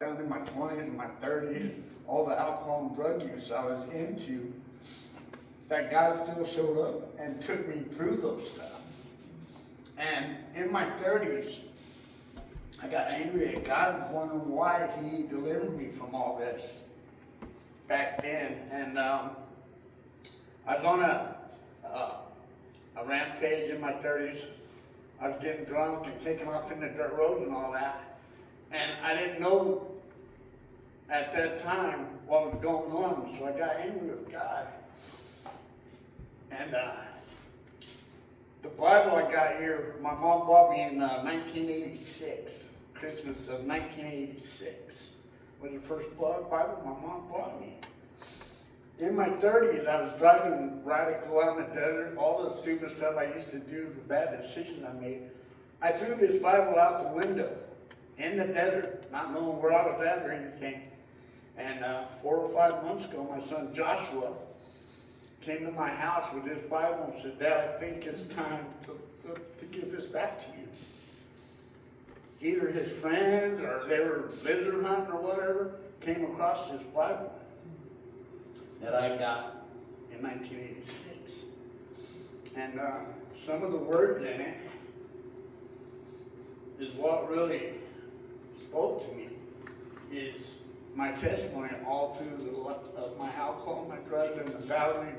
down in my 20s and my 30s, all the alcohol and drug use I was into, that God still showed up and took me through those stuff. And in my 30s, I got angry at God, wondering why He delivered me from all this back then. And I was on a rampage in my 30s. I was getting drunk and taking off in the dirt roads and all that. And I didn't know at that time what was going on, so I got angry with God. And the Bible I got here, my mom bought me in 1986, Christmas of 1986. Was the first Bible my mom bought me. In my 30s, I was driving radical out in the desert, all the stupid stuff I used to do, the bad decisions I made. I threw this Bible out the window in the desert, not knowing where I was at or anything. And 4 or 5 months ago, my son Joshua came to my house with this Bible and said, "Dad, I think it's time to give this back to you." Either his friends or they were lizard hunting or whatever came across this Bible that I got in 1986. And some of the words in it is what really spoke to me, is my testimony all through of my alcohol, my drugs, and the battling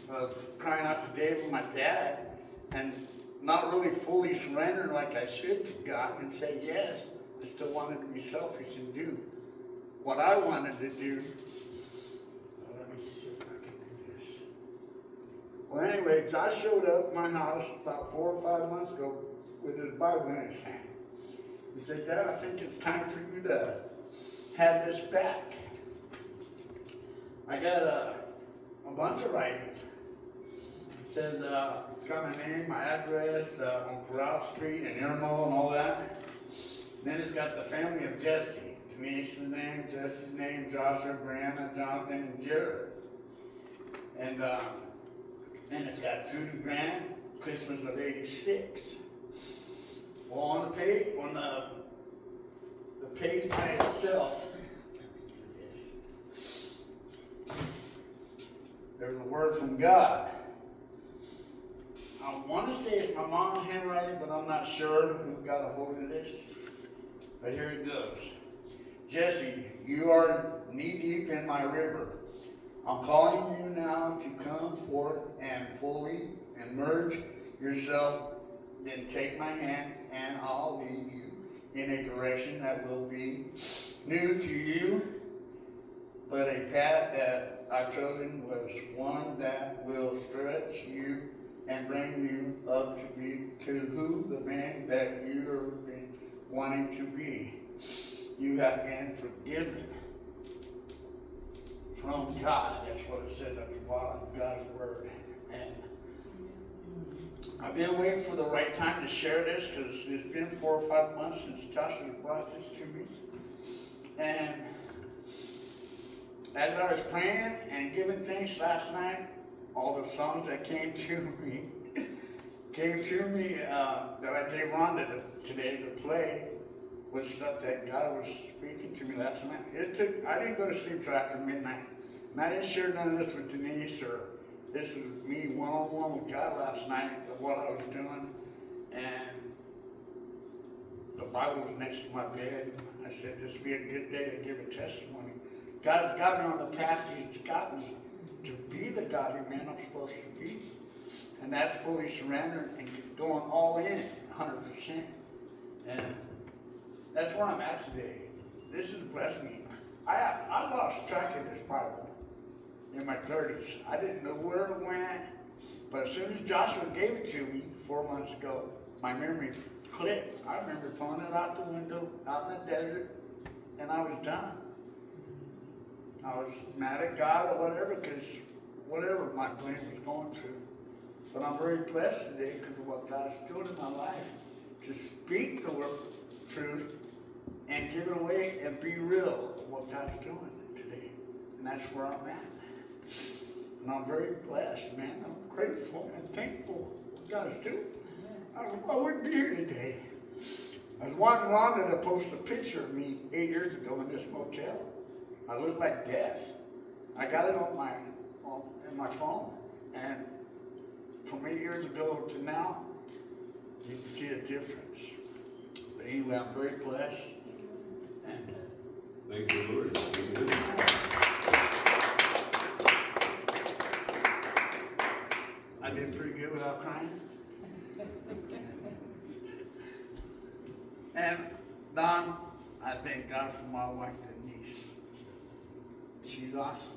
of crying out to David, my dad, and not really fully surrendering like I should to God and say yes. I still wanted to be selfish and do what I wanted to do. Let me see if I can do this. Well, anyway, Josh showed up at my house about 4 or 5 months ago with his Bible in his hand. He said, "Dad, I think it's time for you to have this back." I got a bunch of writings. It says, it's got my name, my address, on Corral Street and Irmo and all that. Then it's got the family of Jesse. Denise's name, Jesse's name, Joshua, Brianna, Jonathan, and Jared. And then it's got Judy Grant, Christmas of '86. Well, on the page, the page by itself, there's a word from God. I want to say it's my mom's handwriting, but I'm not sure who got a hold of this. But here it goes. "Jesse, you are knee-deep in my river. I'm calling you now to come forth and fully immerse yourself. Then take my hand and I'll lead you in a direction that will be new to you. But a path that I've chosen was one that will stretch you and bring you up to be to who the man that you've been wanting to be. You have been forgiven from God." That's what it says at the bottom of God's word. And I've been waiting for the right time to share this because it's been 4 or 5 months since Joshua brought this to me. And as I was praying and giving thanks last night, all the songs that came to me that I gave Rhonda today to play was stuff that God was speaking to me last night. I didn't go to sleep till after midnight. And I didn't share none of this with Denise, or this was me one-on-one with God last night of what I was doing. And the Bible was next to my bed. I said, this would be a good day to give a testimony. God's got me on the path He's got me to be the godly man I'm supposed to be. And that's fully surrendered and going all in, 100%. And that's where I'm at today. This has blessed me. I lost track of this Bible in my 30s. I didn't know where it went. But as soon as Joshua gave it to me 4 months ago, my memory clicked. I remember throwing it out the window, out in the desert, and I was done. I was mad at God or whatever, because whatever my brain was going through. But I'm very blessed today because of what God's doing in my life. To speak the word, truth, and give it away and be real of what God's doing today. And that's where I'm at. And I'm very blessed, man. I'm grateful and thankful for what God's doing. I wouldn't be here today. I was wanting Rhonda to post a picture of me 8 years ago in this motel. I looked like death. I got it in my phone, and from 8 years ago to now, you can see a difference. But anyway, I'm very blessed. And Thank you, Lord. I did pretty good without crying. And Don, I thank God for my wife Denise. She's awesome.